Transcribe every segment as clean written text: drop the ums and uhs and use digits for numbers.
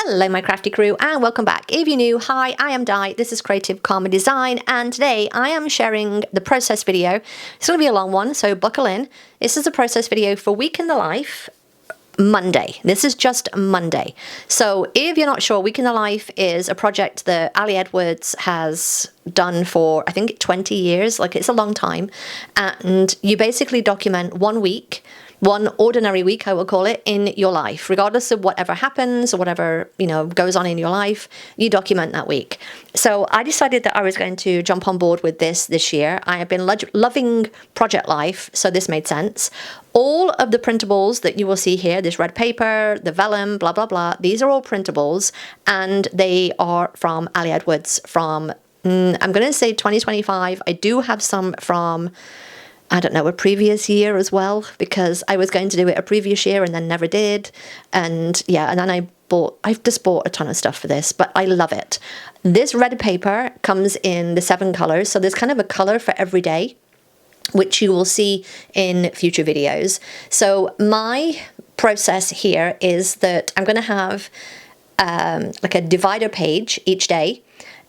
Hello my crafty crew and welcome back. If you're new, hi, I am Di, this is Creative Karma Design, and today I am sharing the process video. It's going to be a long one, so buckle in. This is a process video for Week in the Life, Monday. This is just Monday. So if you're not sure, Week in the Life is a project that Ali Edwards has done for, I think, 20 years, like it's a long time, and you basically document 1 week, one ordinary week, I will call it, in your life. Regardless of whatever happens or whatever, goes on in your life, you document that week. So I decided that I was going to jump on board with this year. I have been loving Project Life, so this made sense. All of the printables that you will see here, this red paper, the vellum, blah, blah, blah, these are all printables, and they are from Ali Edwards from, I'm going to say 2025. I do have some from, I don't know, a previous year as well, because I was going to do it a previous year and then never did. And yeah, and then I've just bought a ton of stuff for this, but I love it. This red paper comes in the 7 colors. So there's kind of a color for every day, which you will see in future videos. So my process here is that I'm going to have like a divider page each day.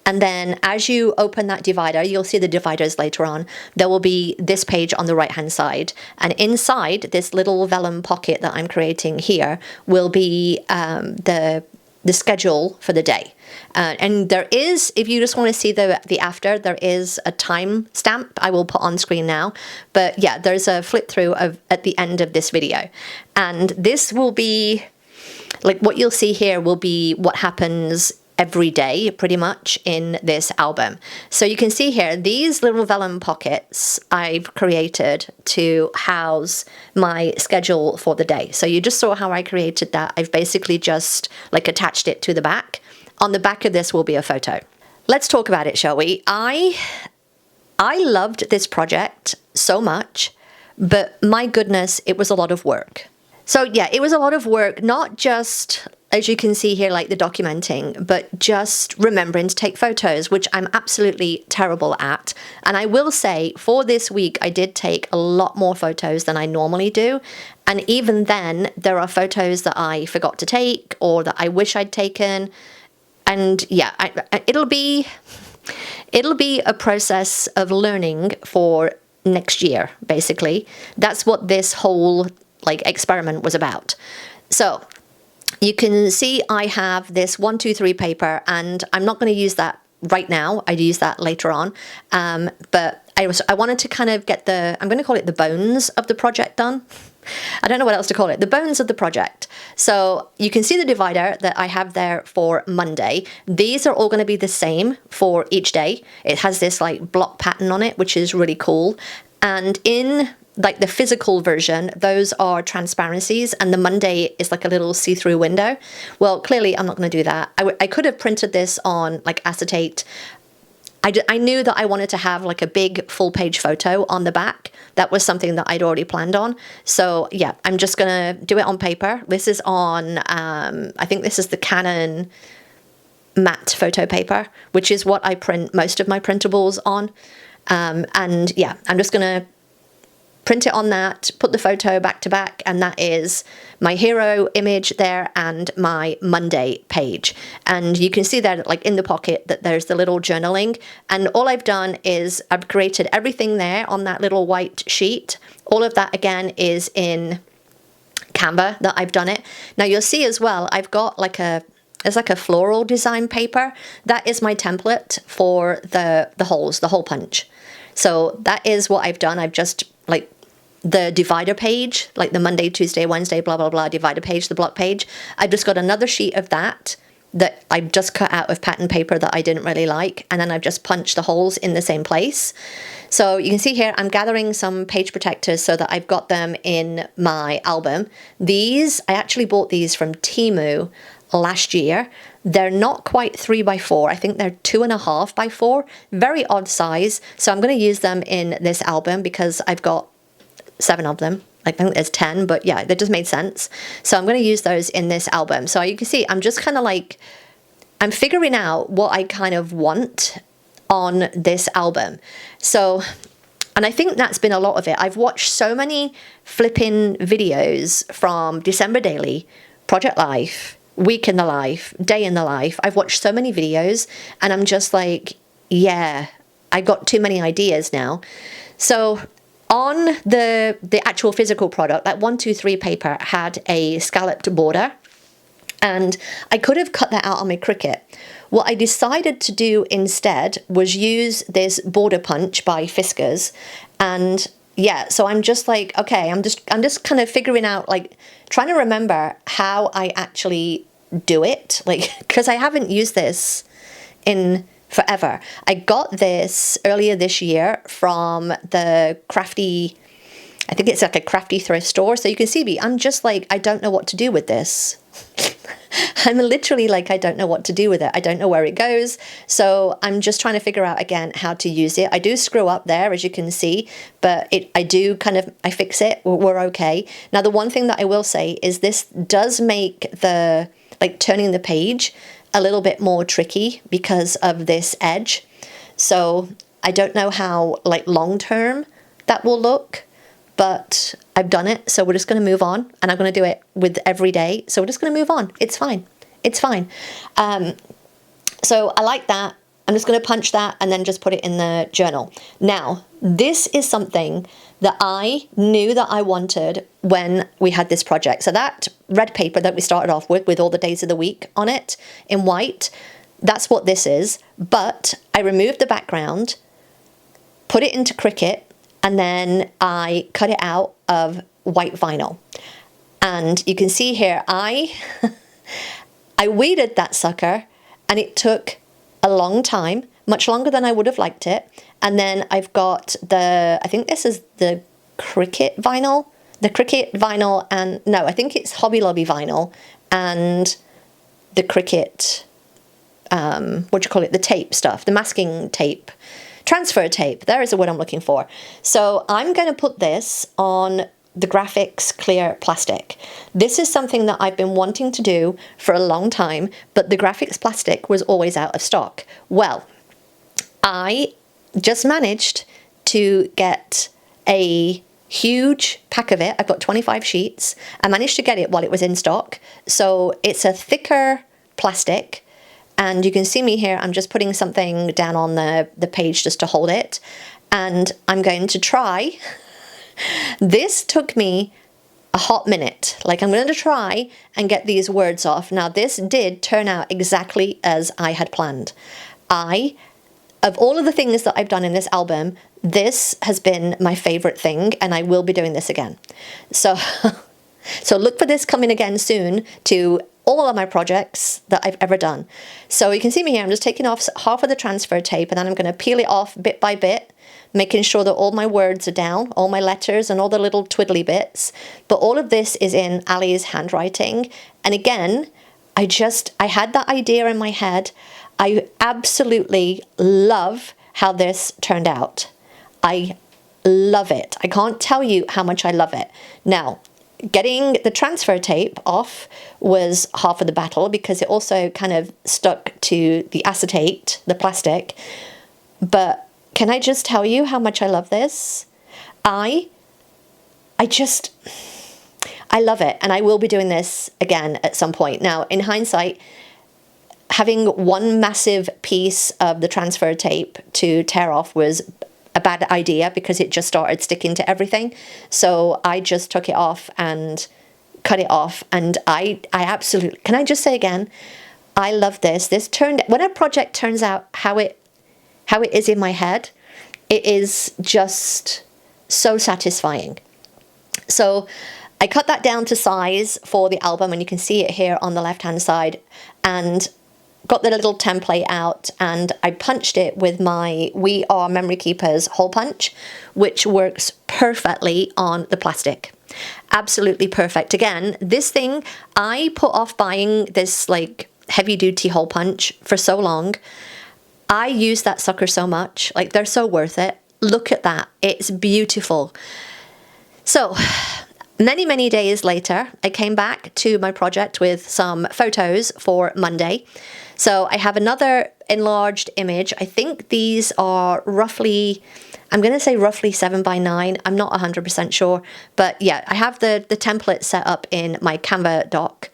And then as you open that divider, you'll see the dividers later on. There will be this page on the right-hand side. And inside this little vellum pocket that I'm creating here will be the schedule for the day. And there is, if you just want to see the after, there is a time stamp I will put on screen now. But yeah, there's a flip through at the end of this video. And this will be, like what you'll see here will be what happens every day, pretty much, in this album. So you can see here, these little vellum pockets I've created to house my schedule for the day. So you just saw how I created that. I've basically just like attached it to the back. On the back of this will be a photo. Let's talk about it, shall we? I loved this project so much, but my goodness, it was a lot of work. So yeah, it was a lot of work, not just, as you can see here, like the documenting, but just remembering to take photos, which I'm absolutely terrible at. And I will say, for this week, I did take a lot more photos than I normally do. And even then, there are photos that I forgot to take or that I wish I'd taken. And yeah, it'll be a process of learning for next year, basically. That's what this whole experiment was about. So you can see I have this 1, 2, 3 paper, and I'm not going to use that right now. I'd use that later on. But I wanted to kind of get I'm going to call it the bones of the project done. I don't know what else to call it. The bones of the project. So you can see the divider that I have there for Monday. These are all going to be the same for each day. It has this like block pattern on it, which is really cool. And in like the physical version, those are transparencies, and the Monday is like a little see-through window. Well, clearly I'm not going to do that. I could have printed this on like acetate. I knew that I wanted to have like a big full-page photo on the back. That was something that I'd already planned on. So yeah, I'm just going to do it on paper. This is on, I think this is the Canon matte photo paper, which is what I print most of my printables on. And yeah, I'm just going to print it on that, put the photo back to back, and that is my hero image there and my Monday page. And you can see that like in the pocket that there's the little journaling, and all I've done is I've created everything there on that little white sheet. All of that again is in Canva that I've done it. Now you'll see as well, I've got it's like a floral design paper. That is my template for the holes, the hole punch. So that is what I've done. I've just like the divider page, like the Monday, Tuesday, Wednesday, blah, blah, blah, divider page, the block page. I've just got another sheet of that I've just cut out of pattern paper that I didn't really like. And then I've just punched the holes in the same place. So you can see here, I'm gathering some page protectors so that I've got them in my album. These, I actually bought these from Temu last year. They're not quite 3x4. I think they're 2.5x4. Very odd size. So I'm going to use them in this album because I've got 7 of them. I think there's 10, but yeah, that just made sense. So I'm going to use those in this album. So you can see I'm just kind of like, I'm figuring out what I kind of want on this album. So, and I think that's been a lot of it. I've watched so many flipping videos from December Daily, Project Life, week in the life, day in the life. I've watched so many videos and I'm just like, yeah, I got too many ideas now. So on the actual physical product, that 123 paper had a scalloped border, and I could have cut that out on my Cricut. What I decided to do instead was use this border punch by Fiskars, and yeah, so I'm just like, okay, I'm just kind of figuring out, like, trying to remember how I actually do it, like, because I haven't used this in forever. I got this earlier this year from the crafty, I think it's like a crafty thrift store. So you can see me, I'm just like, I don't know what to do with this. I'm literally like, I don't know what to do with it. I don't know where it goes. So I'm just trying to figure out again how to use it. I do screw up there, as you can see, but I fix it. We're okay. Now, the one thing that I will say is this does make turning the page a little bit more tricky because of this edge. So I don't know how long term that will look, but I've done it, so we're just going to move on, and I'm going to do it with every day, so we're just going to move on. It's fine. It's fine. So I like that. I'm just going to punch that and then just put it in the journal. Now, this is something that I knew that I wanted when we had this project. So that red paper that we started off with all the days of the week on it in white, that's what this is. But I removed the background, put it into Cricut, and then I cut it out of white vinyl. And you can see here, I weeded that sucker, and it took a long time, much longer than I would have liked it. And then I've got I think this is the Cricut vinyl, and no, I think it's Hobby Lobby vinyl and the Cricut, the tape stuff, the masking tape. Transfer tape, there is the word I'm looking for. So I'm going to put this on the graphics clear plastic. This is something that I've been wanting to do for a long time, but the graphics plastic was always out of stock. Well, I just managed to get a huge pack of it. I've got 25 sheets. I managed to get it while it was in stock. So it's a thicker plastic. And you can see me here, I'm just putting something down on the page just to hold it. And I'm going to try. This took me a hot minute. I'm going to try and get these words off. Now, this did turn out exactly as I had planned. Of all of the things that I've done in this album, this has been my favorite thing, and I will be doing this again. So look for this coming again soon to all of my projects that I've ever done. So you can see me here, I'm just taking off half of the transfer tape, and then I'm going to peel it off bit by bit, making sure that all my words are down, all my letters and all the little twiddly bits. But all of this is in Ali's handwriting. And again, I had that idea in my head. I absolutely love how this turned out. I love it. I can't tell you how much I love it. Now, getting the transfer tape off was half of the battle because it also kind of stuck to the acetate, the plastic. But can I just tell you how much I love this? I love it, and I will be doing this again at some point. Now, in hindsight, having one massive piece of the transfer tape to tear off was a bad idea because it just started sticking to everything. So I just took it off and cut it off, and I absolutely, can I just say again, I love this. When a project turns out how it is in my head, it is just so satisfying. So I cut that down to size for the album, and you can see it here on the left hand side, and got the little template out, and I punched it with my We Are Memory Keepers hole punch, which works perfectly on the plastic. Absolutely perfect. Again, this thing, I put off buying this heavy duty hole punch for so long. I use that sucker so much. They're so worth it. Look at that. It's beautiful. So many days later, I came back to my project with some photos for Monday. So I have another enlarged image. I think these are roughly, I'm going to say roughly 7x9. I'm not 100% sure. But yeah, I have the template set up in my Canva doc.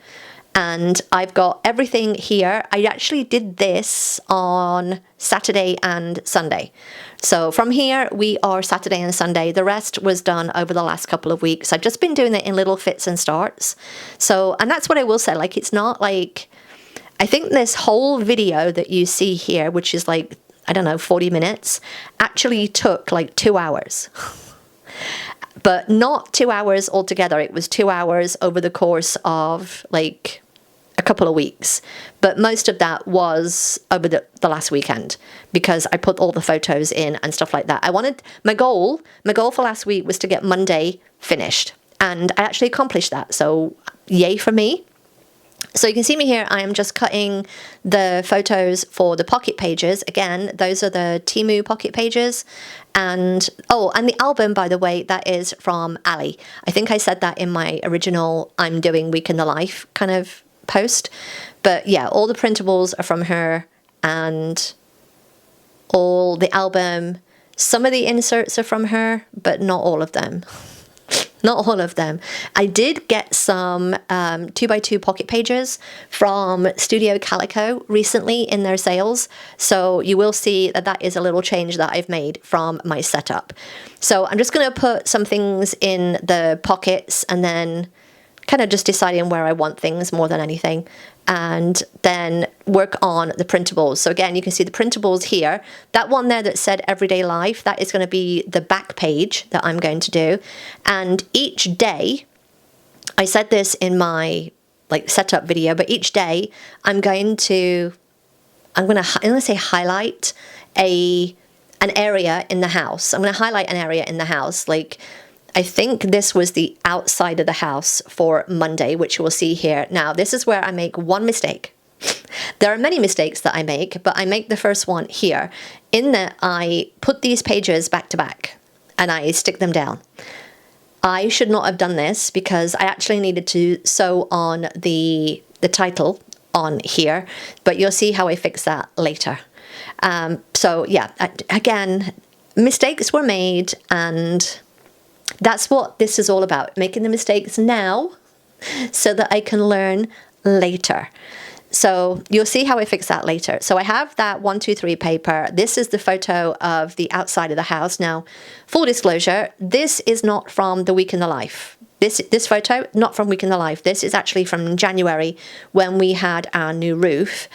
And I've got everything here. I actually did this on Saturday and Sunday. So from here, we are Saturday and Sunday. The rest was done over the last couple of weeks. I've just been doing it in little fits and starts. So, and that's what I will say, like, it's not like, I think this whole video that you see here, which is like, I don't know, 40 minutes, actually took like 2 hours. But not 2 hours altogether. It was 2 hours over the course of like a couple of weeks, but most of that was over the last weekend because I put all the photos in and stuff like that. I wanted, my goal for last week was to get Monday finished, and I actually accomplished that, so yay for me. So you can see me here, I am just cutting the photos for the pocket pages. Again, those are the Temu pocket pages. And, oh, and the album, by the way, that is from Ali. I think I said that in my original I'm doing Week in the Life kind of post. But yeah, all the printables are from her, and all the album, some of the inserts are from her, but not all of them. Not all of them. I did get some 2x2 pocket pages from Studio Calico recently in their sales. So you will see that that is a little change that I've made from my setup. So I'm just going to put some things in the pockets and then kind of just deciding where I want things more than anything, and then work on the printables. So again, you can see the printables here. That one there that said Everyday Life, that is going to be the back page that I'm going to do. And each day, I said this in my like setup video, but each day I'm going to say highlight an area in the house. I'm going to highlight an area in the house, like I think this was the outside of the house for Monday, which you will see here. Now, this is where I make one mistake. There are many mistakes that I make, but I make the first one here, in that I put these pages back to back and I stick them down. I should not have done this because I actually needed to sew on the title on here, but you'll see how I fix that later. So yeah, again, mistakes were made, and that's what this is all about, making the mistakes now so that I can learn later. So you'll see how I fix that later. So I have that 1, 2, 3 paper. This is the photo of the outside of the house. Now, full disclosure, this is not from the Week in the Life. This photo, not from Week in the Life. This is actually from January when we had our new roof.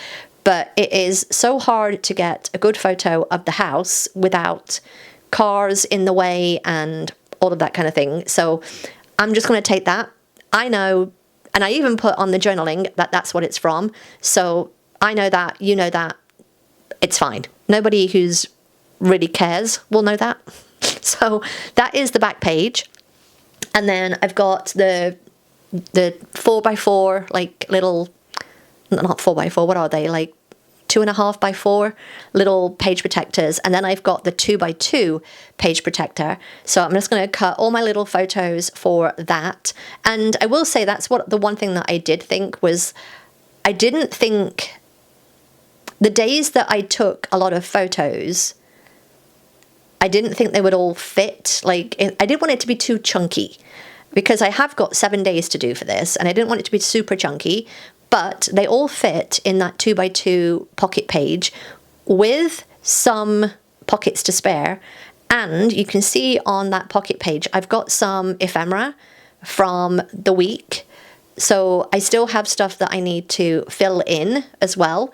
But it is so hard to get a good photo of the house without cars in the way and all of that kind of thing. So I'm just going to take that. I know, and I even put on the journaling that that's what it's from. So I know that, you know that, it's fine. Nobody who's really cares will know that. So that is the back page. And then I've got the 4x4, like little, not 4x4, what are they? Like 2.5x4 little page protectors, and then I've got the 2x2 page protector. So I'm just going to cut all my little photos for that. And I will say that's what the one thing that I did think was, I didn't think the days that I took a lot of photos, I didn't think they would all fit. Like, I didn't want it to be too chunky because I have got 7 days to do for this, and I didn't want it to be super chunky. But they all fit in that 2x2 pocket page with some pockets to spare. And you can see on that pocket page, I've got some ephemera from the week. So I still have stuff that I need to fill in as well.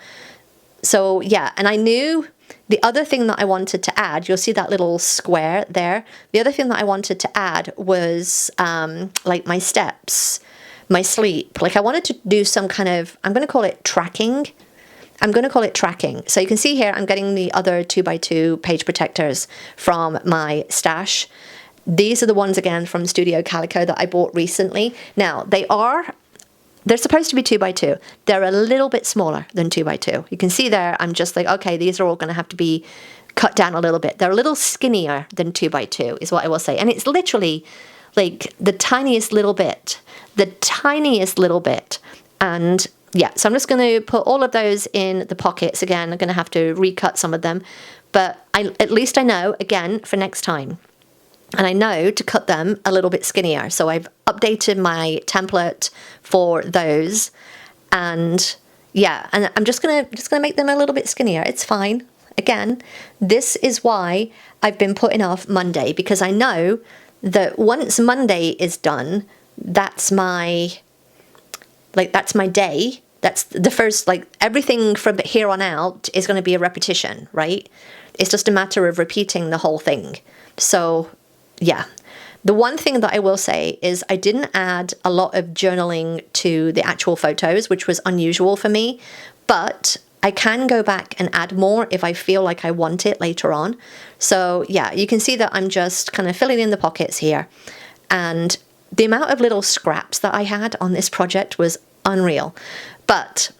So yeah, and I knew the other thing that I wanted to add, you'll see that little square there. The other thing that I wanted to add was like my steps, my sleep. Like I wanted to do some kind of, I'm going to call it tracking. So you can see here, I'm getting the other 2x2 page protectors from my stash. These are the ones again from Studio Calico that I bought recently. Now they're supposed to be 2x2. They're a little bit smaller than 2x2. You can see there, I'm just like, okay, these are all going to have to be cut down a little bit. They're a little skinnier than 2x2 is what I will say. And it's literally like the tiniest little bit. And yeah, so I'm just going to put all of those in the pockets. Again, I'm going to have to recut some of them, but at least I know, again, for next time. And I know to cut them a little bit skinnier. So I've updated my template for those. And yeah, and I'm just gonna make them a little bit skinnier. It's fine. Again, this is why I've been putting off Monday, because I know that once Monday is done, that's my day. That's the first, like, everything from here on out is going to be a repetition, right? It's just a matter of repeating the whole thing. So yeah. The one thing that I will say is I didn't add a lot of journaling to the actual photos, which was unusual for me, but I can go back and add more if I feel like I want it later on. So yeah, you can see that I'm just kind of filling in the pockets here. And the amount of little scraps that I had on this project was unreal. But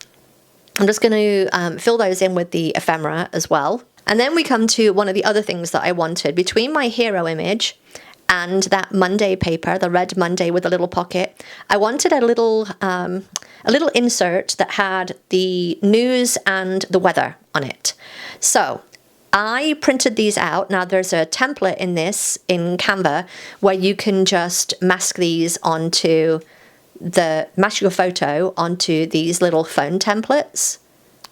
I'm just going to fill those in with the ephemera as well. And then we come to one of the other things that I wanted. Between my hero image and that Monday paper, the red Monday with a little pocket, I wanted a little insert that had the news and the weather on it. So I printed these out. Now there's a template in this in Canva where you can just mask these onto mask your photo onto these little phone templates.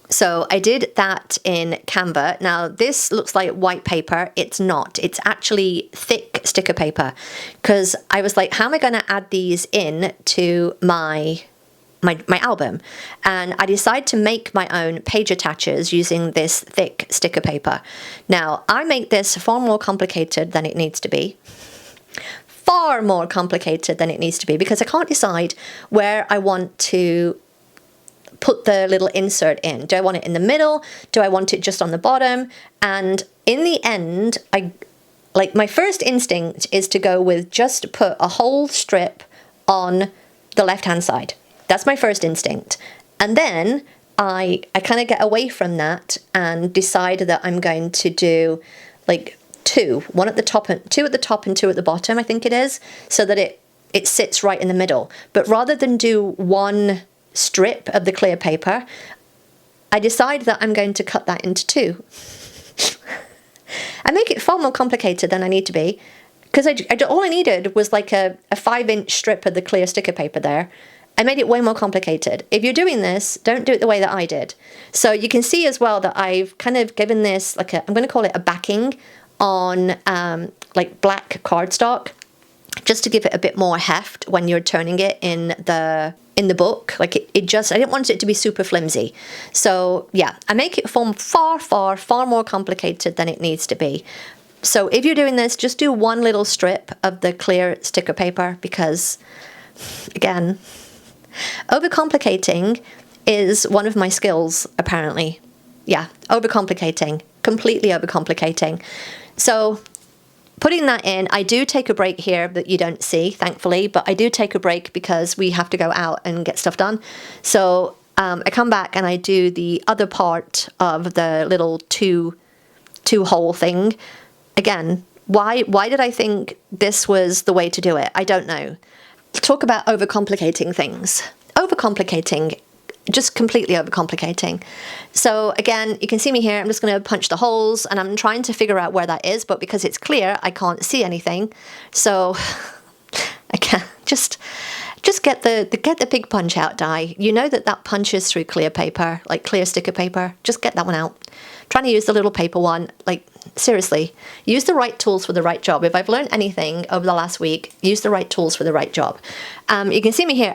So I did that in Canva. Now this looks like white paper. It's not. It's actually thick sticker paper, because I was like, how am I going to add these in to my album? And I decided to make my own page attachers using this thick sticker paper. Now I make this far more complicated than it needs to be. Far more complicated than it needs to be, because I can't decide where I want to put the little insert in. Do I want it in the middle? Do I want it just on the bottom? And in the end, my first instinct is to go with just put a whole strip on the left-hand side. That's my first instinct. And then I kind of get away from that and decide that I'm going to do like two at the top and two at the bottom, I think it is, so that it sits right in the middle. But rather than do one strip of the clear paper, I decide that I'm going to cut that into two. I make it far more complicated than I need to be, because all I needed was like a 5-inch strip of the clear sticker paper there. I made it way more complicated. If you're doing this, don't do it the way that I did. So you can see as well that I've kind of given this like I'm going to call it a backing on like black cardstock, just to give it a bit more heft when you're turning it in the book. Like I didn't want it to be super flimsy. So yeah, I make it far more complicated than it needs to be. So if you're doing this, just do one little strip of the clear sticker paper, because again, overcomplicating is one of my skills, apparently. Yeah, overcomplicating, completely overcomplicating. So putting that in, I do take a break here that you don't see, thankfully, but I do take a break because we have to go out and get stuff done. So I come back and I do the other part of the little two-hole thing. Again, why did I think this was the way to do it? I don't know. Talk about overcomplicating things. Overcomplicating, just completely overcomplicating. So again, you can see me here. I'm just going to punch the holes, and I'm trying to figure out where that is, but because it's clear, I can't see anything. So I can't just get the big punch out die. You know that punches through clear paper, like clear sticker paper. Just get that one out. I'm trying to use the little paper one. Like seriously, use the right tools for the right job. If I've learned anything over the last week, use the right tools for the right job. You can see me here.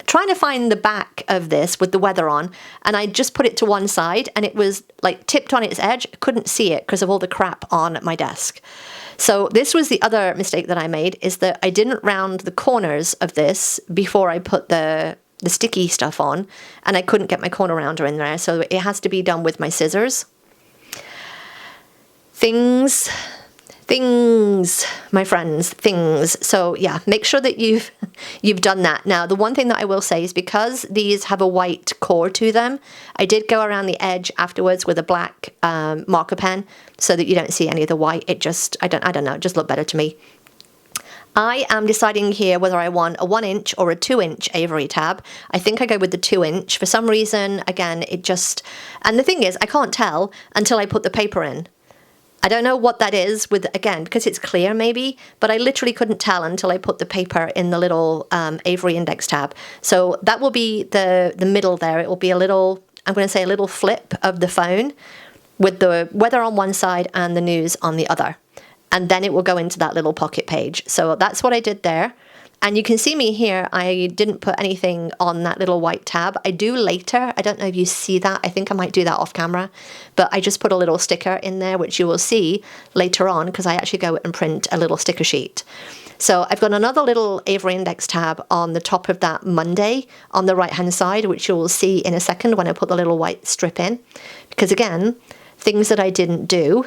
Trying to find the back of this with the weather on, and I just put it to one side, and it was like tipped on its edge. I couldn't see it because of all the crap on my desk. So this was the other mistake that I made, is that I didn't round the corners of this before I put the sticky stuff on, and I couldn't get my corner rounder in there, so it has to be done with my scissors. Things, my friends, things. So yeah, make sure that you've done that. Now, the one thing that I will say is, because these have a white core to them, I did go around the edge afterwards with a black marker pen so that you don't see any of the white. It just, I don't know, it just looked better to me. I am deciding here whether I want a 1-inch or a 2-inch Avery tab. I think I go with the 2-inch. For some reason, again, it just, and the thing is, I can't tell until I put the paper in. I don't know what that is with, again, because it's clear maybe, but I literally couldn't tell until I put the paper in the little Avery index tab. So that will be the middle there. It will be a little, I'm going to say a little flip of the phone with the weather on one side and the news on the other. And then it will go into that little pocket page. So that's what I did there. And you can see me here, I didn't put anything on that little white tab. I do later. I don't know if you see that. I think I might do that off camera. But I just put a little sticker in there, which you will see later on, because I actually go and print a little sticker sheet. So I've got another little Avery index tab on the top of that Monday on the right-hand side, which you will see in a second when I put the little white strip in. Because again, things that I didn't do.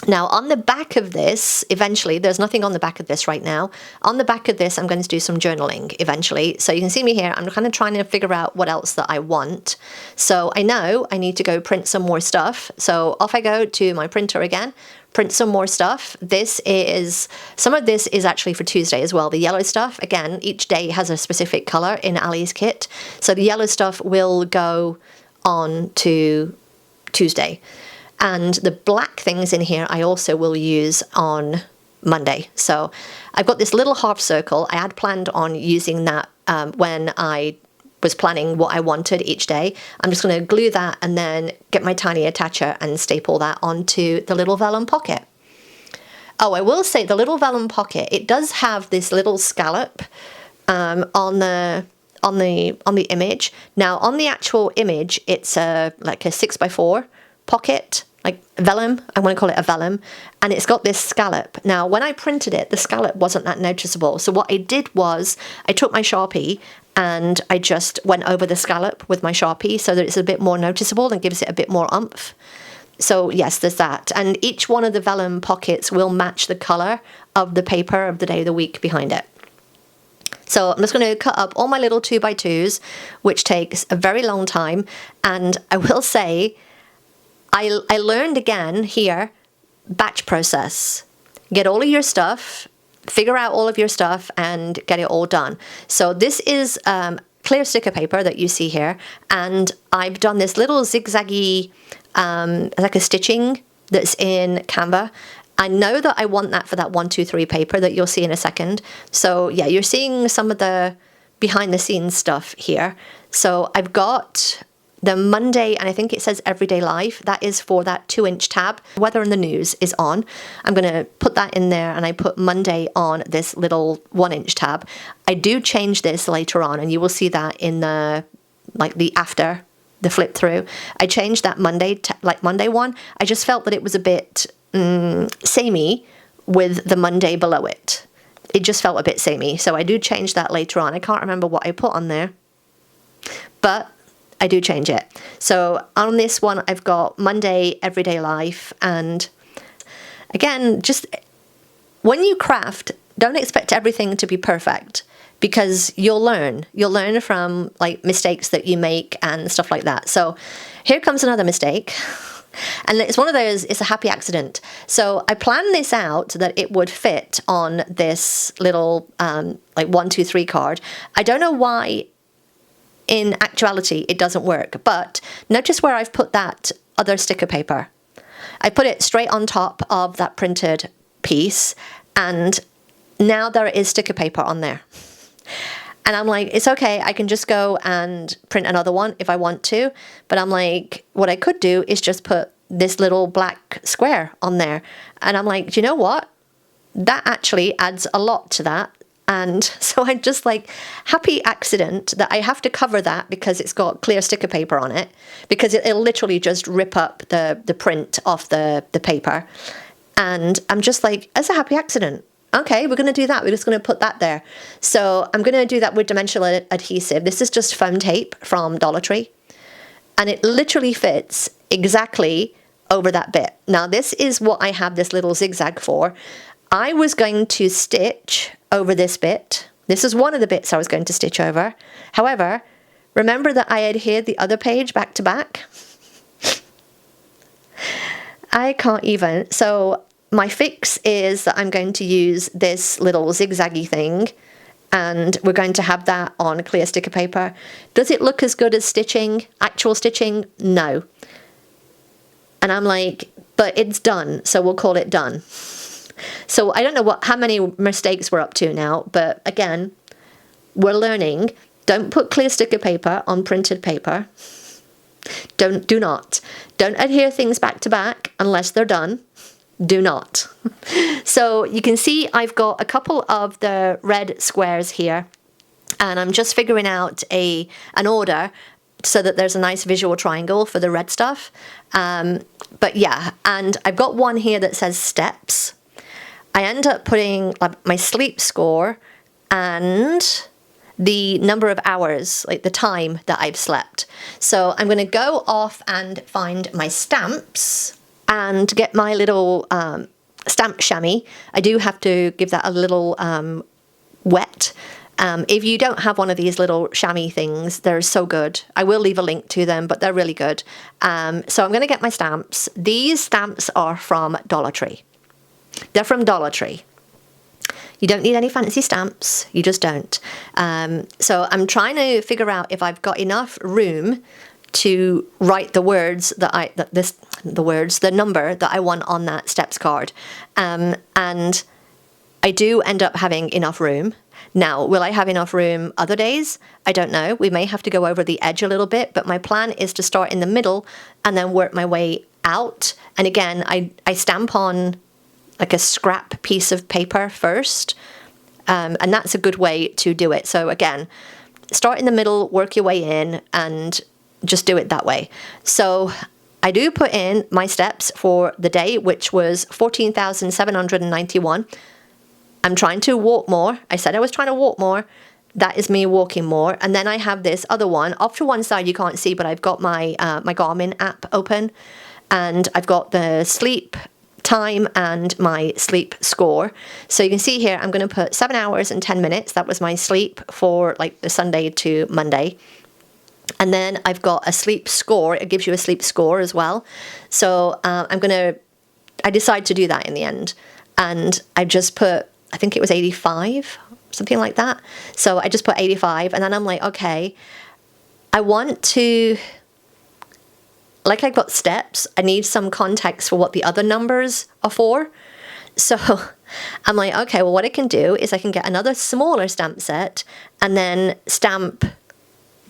Now, on the back of this, eventually, there's nothing on the back of this right now. On the back of this, I'm going to do some journaling eventually. So you can see me here. I'm kind of trying to figure out what else that I want. So I know I need to go print some more stuff. So off I go to my printer again, print some more stuff. Some of this is actually for Tuesday as well. The yellow stuff, again, each day has a specific color in Ali's kit. So the yellow stuff will go on to Tuesday. And the black things in here I also will use on Monday. So I've got this little half circle. I had planned on using that when I was planning what I wanted each day. I'm just going to glue that and then get my tiny attacher and staple that onto the little vellum pocket. Oh, I will say the little vellum pocket, it does have this little scallop on the image. Now on the actual image, it's like a 6x4 pocket, like vellum. I want to call it a vellum, and it's got this scallop. Now when I printed it, the scallop wasn't that noticeable, so what I did was I took my Sharpie and I just went over the scallop with my Sharpie so that it's a bit more noticeable and gives it a bit more oomph. So yes, there's that, and each one of the vellum pockets will match the color of the paper of the day of the week behind it. So I'm just going to cut up all my little 2x2s, which takes a very long time, and I will say I learned again here, batch process. Get all of your stuff, figure out all of your stuff, and get it all done. So this is clear sticker paper that you see here, and I've done this little zigzaggy, like a stitching that's in Canva. I know that I want that for that 1, 2, 3 paper that you'll see in a second. So yeah, you're seeing some of the behind the scenes stuff here. So I've got the Monday, and I think it says Everyday Life. That is for that 2-inch tab. Weather and the news is on. I'm going to put that in there, and I put Monday on this little 1-inch tab. I do change this later on, and you will see that in the after the flip through. I changed that Monday one. I just felt that it was a bit samey with the Monday below it. It just felt a bit samey, so I do change that later on. I can't remember what I put on there, but I do change it. So on this one, I've got Monday, Everyday Life, and again, just when you craft, don't expect everything to be perfect, because you'll learn from like mistakes that you make and stuff like that. So here comes another mistake. And it's one of those, it's a happy accident. So I planned this out that it would fit on this little like 1, 2, 3 card. I don't know why in actuality it doesn't work, but notice where I've put that other sticker paper. I put it straight on top of that printed piece, and now there is sticker paper on there. And I'm like, it's okay, I can just go and print another one if I want to. But I'm like, what I could do is just put this little black square on there. And I'm like, do you know what? That actually adds a lot to that. And so I'm just like, happy accident that I have to cover that because it's got clear sticker paper on it, because it'll literally just rip up the print off the paper. And I'm just like, as a happy accident. Okay, we're going to do that. We're just going to put that there. So I'm going to do that with dimensional adhesive. This is just foam tape from Dollar Tree. And it literally fits exactly over that bit. Now this is what I have this little zigzag for. I was going to stitch over this bit. This is one of the bits I was going to stitch over. However, remember that I adhered the other page back to back? I can't even. So my fix is that I'm going to use this little zigzaggy thing, and we're going to have that on clear sticker paper. Does it look as good as stitching, actual stitching? No. And I'm like, but it's done, so we'll call it done. So I don't know how many mistakes we're up to now, but again, we're learning. Don't put clear sticker paper on printed paper. Do not. Don't adhere things back to back unless they're done. Do not. So you can see I've got a couple of the red squares here, and I'm just figuring out an order so that there's a nice visual triangle for the red stuff. But yeah, and I've got one here that says steps. I end up putting my sleep score and the number of hours, like the time that I've slept. So I'm going to go off and find my stamps and get my little stamp chamois. I do have to give that a little wet. If you don't have one of these little chamois things, they're so good. I will leave a link to them, but they're really good. So I'm going to get my stamps. These stamps are from Dollar Tree. They're from Dollar Tree. You don't need any fancy stamps. You just don't. So I'm trying to figure out if I've got enough room to write the words the number that I want on that steps card. And I do end up having enough room. Now, will I have enough room other days? I don't know. We may have to go over the edge a little bit, but my plan is to start in the middle and then work my way out. And again, I stamp on like a scrap piece of paper first, and that's a good way to do it. So again, start in the middle, work your way in, and just do it that way. So I do put in my steps for the day, which was 14,791. I'm trying to walk more. I said I was trying to walk more. That is me walking more. And then I have this other one. Off to one side you can't see, but I've got my my Garmin app open, and I've got the sleep time and my sleep score. So you can see here I'm going to put 7 hours and 10 minutes. That was my sleep for like the Sunday to Monday. And then I've got a sleep score. It gives you a sleep score as well. So I decided to do that in the end. And I just put, I think it was 85, something like that. So I just put 85, and then I'm like, okay, I want to, like I've got steps, I need some context for what the other numbers are for. So I'm like, okay, well, what I can do is I can get another smaller stamp set and then stamp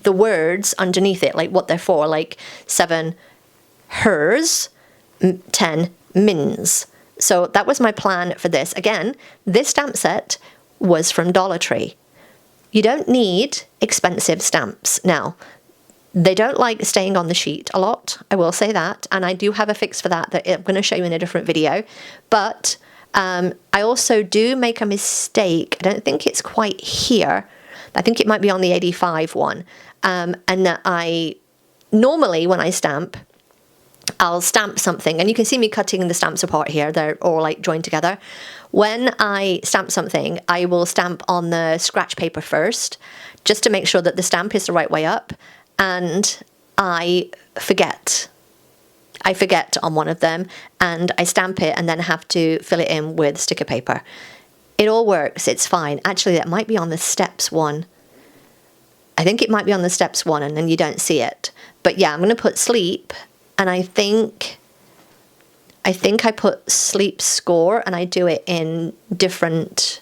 the words underneath it, like what they're for, like 7 hers, 10 mins. So that was my plan for this. Again, this stamp set was from Dollar Tree. You don't need expensive stamps. Now, they don't like staying on the sheet a lot, I will say that, and I do have a fix for that I'm going to show you in a different video. But I also do make a mistake. I don't think it's quite here. I think it might be on the 85 one. And that I normally, when I stamp, I'll stamp something, and you can see me cutting the stamps apart here. They're all like joined together. When I stamp something, I will stamp on the scratch paper first, just to make sure that the stamp is the right way up. And I forget on one of them, and I stamp it and then have to fill it in with sticker paper. It all works. It's fine. Actually, that might be on the steps one. I think it might be on the steps one, and then you don't see it. But yeah, I'm going to put sleep, and I think I put sleep score, and I do it in different,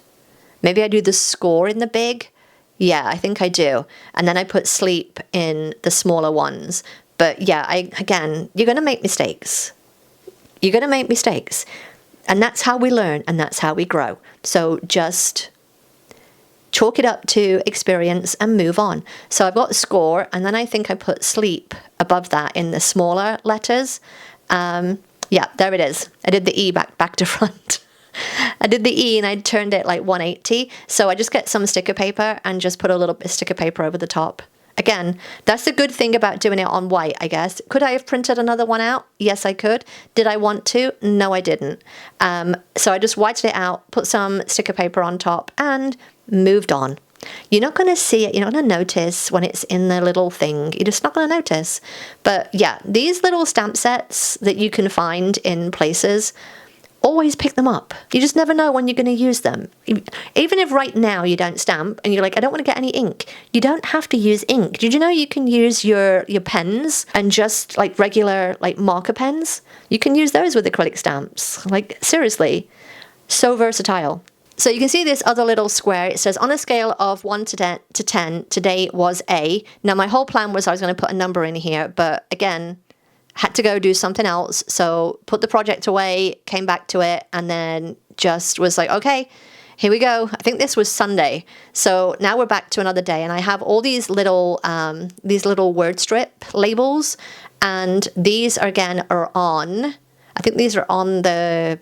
maybe I do the score in the big. Yeah, I think I do. And then I put sleep in the smaller ones. But yeah, again, you're going to make mistakes. You're going to make mistakes. And that's how we learn, and that's how we grow. So just chalk it up to experience and move on. So I've got score, and then I think I put sleep above that in the smaller letters. Yeah, there it is. I did the E back to front. I did the E and I turned it like 180. So I just get some sticker paper and just put a little bit of sticker paper over the top. Again, that's the good thing about doing it on white, I guess. Could I have printed another one out? Yes, I could. Did I want to? No, I didn't. So I just whited it out, put some sticker paper on top, and moved on. You're not going to see it. You're not going to notice when it's in the little thing. You're just not going to notice. But yeah, these little stamp sets that you can find in places always pick them up. You just never know when you're going to use them. Even if right now you don't stamp and you're like, I don't want to get any ink, you don't have to use ink. Did you know you can use your pens and just like regular like marker pens? You can use those with acrylic stamps. Like seriously, so versatile. So you can see this other little square. It says on a scale of 1 to 10, today was A. Now my whole plan was I was going to put a number in here, but again, had to go do something else, so put the project away, came back to it, and then just was like, okay, here we go. I think this was Sunday, so now we're back to another day, and I have all these little word strip labels, and these again are on, I think these are on the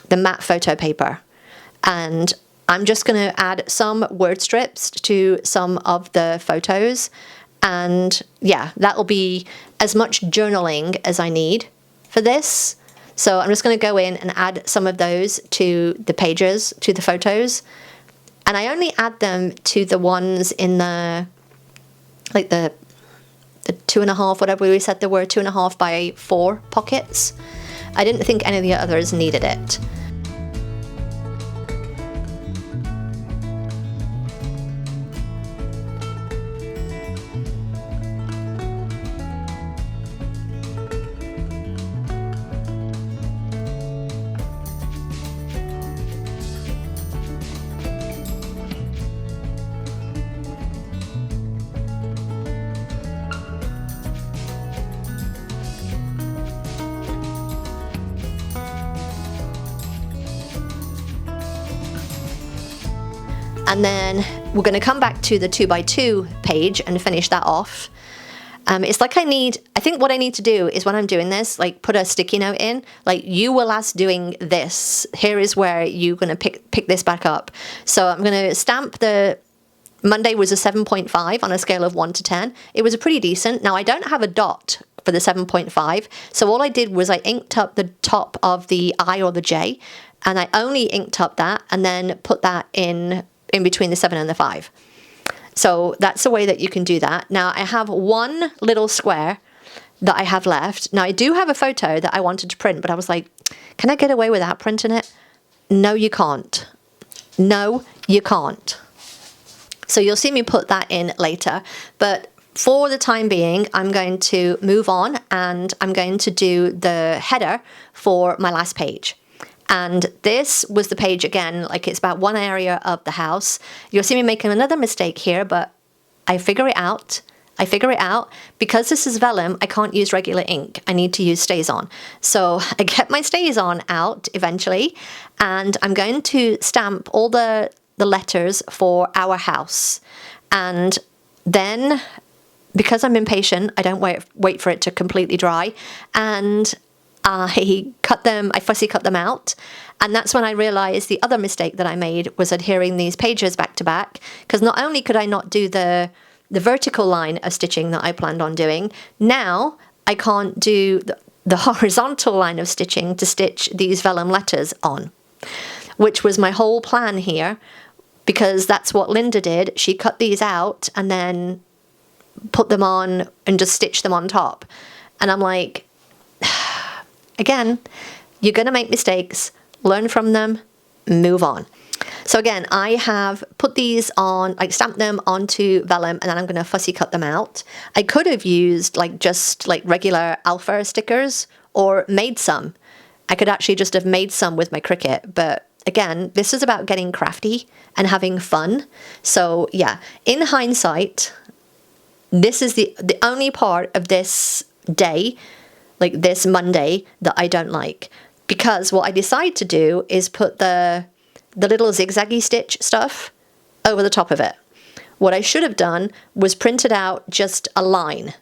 matte photo paper, and I'm just going to add some word strips to some of the photos. And yeah, that'll be as much journaling as I need for this. So I'm just going to go in and add some of those to the pages, to the photos. And I only add them to the ones in the 2.5, whatever we said there were, 2.5 by 4 pockets. I didn't think any of the others needed it. And then we're going to come back to the 2x2 page and finish that off. It's like I think what I need to do is when I'm doing this, like put a sticky note in, like you were last doing this. Here is where you're going to pick this back up. So I'm going to stamp Monday was a 7.5 on a scale of 1 to 10. It was a pretty decent. Now I don't have a dot for the 7.5. So all I did was I inked up the top of the I or the J, and I only inked up that and then put that in between the 7 and the 5. So that's the way that you can do that. Now I have one little square that I have left. Now I do have a photo that I wanted to print, but I was like, can I get away without printing it? No, you can't. No, you can't. So you'll see me put that in later. But for the time being, I'm going to move on and I'm going to do the header for my last page. And this was the page again, like it's about one area of the house. You'll see me making another mistake here, but I figure it out. Because this is vellum, I can't use regular ink. I need to use StazOn. So I get my StazOn out eventually, and I'm going to stamp all the letters for our house. And then, because I'm impatient, I don't wait for it to completely dry, and I fussy cut them out, and that's when I realized the other mistake that I made was adhering these pages back to back, because not only could I not do the vertical line of stitching that I planned on doing, now I can't do the horizontal line of stitching to stitch these vellum letters on, which was my whole plan here, because that's what Linda did. She cut these out and then put them on and just stitched them on top, and I'm like, again, you're going to make mistakes, learn from them, move on. So again, I have put these on, like stamped them onto vellum, and then I'm going to fussy cut them out. I could have used just regular alpha stickers or made some. I could actually just have made some with my Cricut, but again, this is about getting crafty and having fun. So yeah, in hindsight, this is the only part of this day, like this Monday, that I don't like, because what I decide to do is put the little zigzaggy stitch stuff over the top of it. What I should have done was printed out just a line,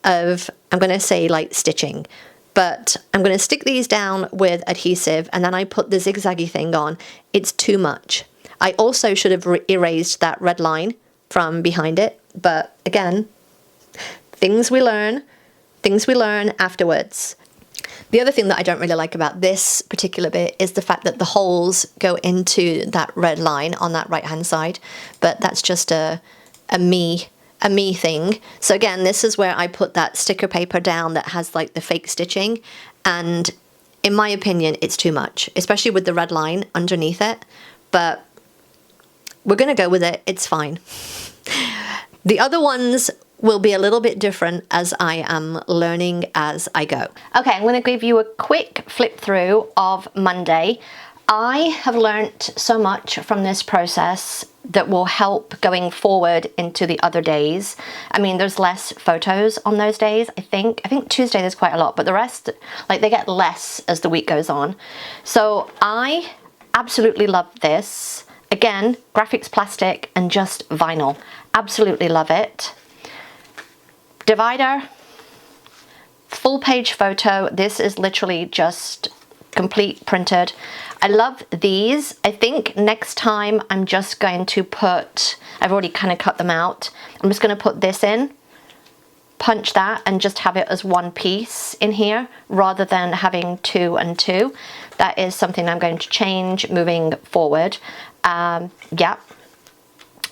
of, I'm going to say like stitching, but I'm going to stick these down with adhesive and then I put the zigzaggy thing on. It's too much. I also should have erased that red line from behind it, but again, things we learn afterwards. The other thing that I don't really like about this particular bit is the fact that the holes go into that red line on that right hand side, but that's just a me thing. So again, this is where I put that sticker paper down that has like the fake stitching, And in my opinion, it's too much, especially with the red line underneath it. But we're going to go with it. It's fine. The other ones will be a little bit different as I am learning as I go. Okay, I'm going to give you a quick flip through of Monday. I have learnt so much from this process that will help going forward into the other days. I mean, there's less photos on those days, I think. I think Tuesday there's quite a lot, but the rest, like, they get less as the week goes on. So I absolutely love this. Again, graphics plastic and just vinyl. Absolutely love it. Divider, full page photo. This is literally just complete printed. I love these. I think next time I'm just going to put, I've already kind of cut them out. I'm just going to put this in, punch that, and just have it as one piece in here rather than having 2 and 2. That is something I'm going to change moving forward. Yeah.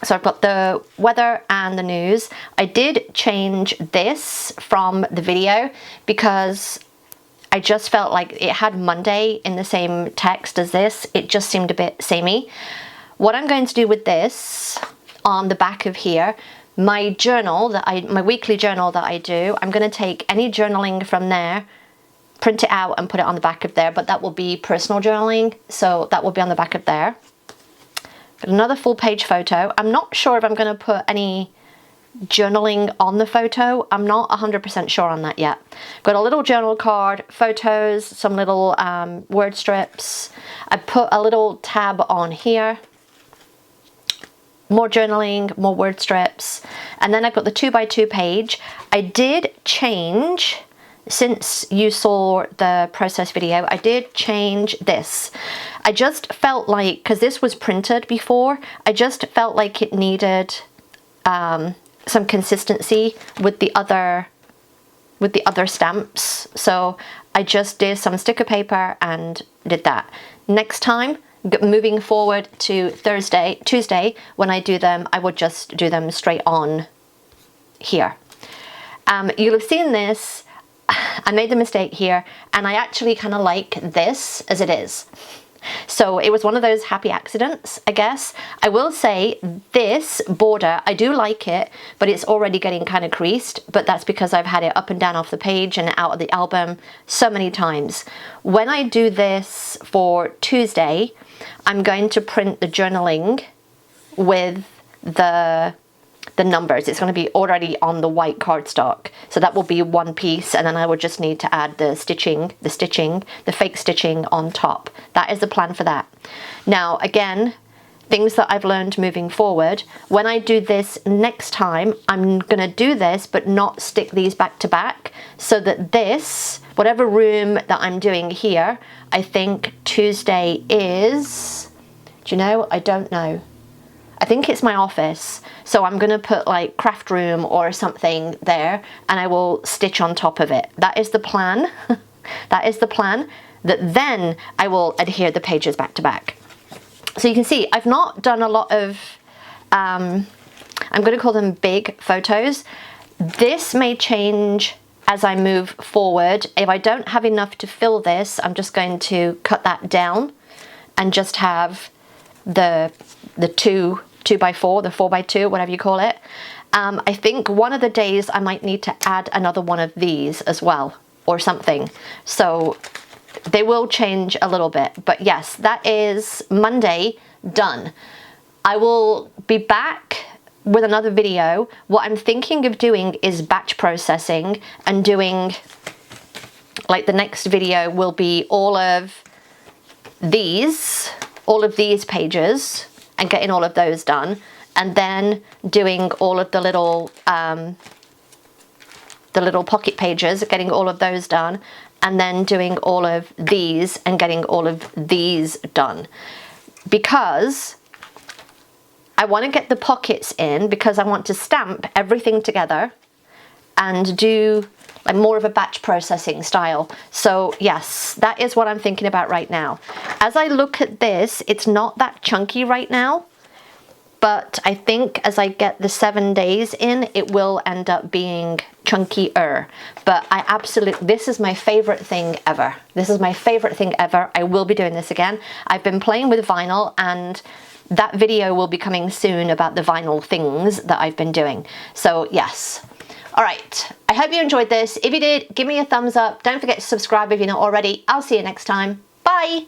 So I've got the weather and the news. I did change this from the video because I just felt like it had Monday in the same text as this. It just seemed a bit samey. What I'm going to do with this on the back of here, my journal my weekly journal that I do, I'm going to take any journaling from there, print it out and put it on the back of there, but that will be personal journaling, so that will be on the back of there. Got another full page photo. I'm not sure if I'm going to put any journaling on the photo. I'm not 100% sure on that yet. Got a little journal card, photos, some little word strips. I put a little tab on here. More journaling, more word strips. And then I've got the 2x2 page. I did change, since you saw the process video, I did change this. I just felt like, because this was printed before, I just felt like it needed some consistency with the other stamps. So I just did some sticker paper and did that. Next time, moving forward to Tuesday, when I do them, I would just do them straight on here. You'll have seen this. I made the mistake here, and I actually kind of like this as it is. So it was one of those happy accidents, I guess. I will say this border, I do like it, but it's already getting kind of creased, but that's because I've had it up and down off the page and out of the album so many times. When I do this for Tuesday, I'm going to print the journaling with the numbers. It's going to be already on the white cardstock, so that will be one piece, and then I would just need to add the fake stitching on top. That is the plan for that. Now again, things that I've learned moving forward, when I do this next time, I'm going to do this but not stick these back to back, so that this, whatever room that I'm doing here, I think Tuesday is, do you know, I don't know. I think it's my office, so I'm going to put like craft room or something there, and I will stitch on top of it. That is the plan. That is the plan, that then I will adhere the pages back to back. So you can see I've not done a lot of, I'm going to call them big photos. This may change as I move forward. If I don't have enough to fill this, I'm just going to cut that down and just have the 2x4, the 4x2, whatever you call it. I think one of the days I might need to add another one of these as well, or something. So they will change a little bit. But yes, that is Monday done. I will be back with another video. What I'm thinking of doing is batch processing and doing, like, the next video will be all of these pages and getting all of those done, and then doing all of the little pocket pages, getting all of those done, and then doing all of these and getting all of these done, because I want to get the pockets in, because I want to stamp everything together and do like more of a batch processing style. So yes, that is what I'm thinking about right now. As I look at this, it's not that chunky right now, but I think as I get the 7 days in, it will end up being chunky. chunkier. But this is my favorite thing ever. This is my favorite thing ever. I will be doing this again. I've been playing with vinyl, and that video will be coming soon about the vinyl things that I've been doing. So yes. All right, I hope you enjoyed this. If you did, give me a thumbs up. Don't forget to subscribe if you're not already. I'll see you next time. Bye.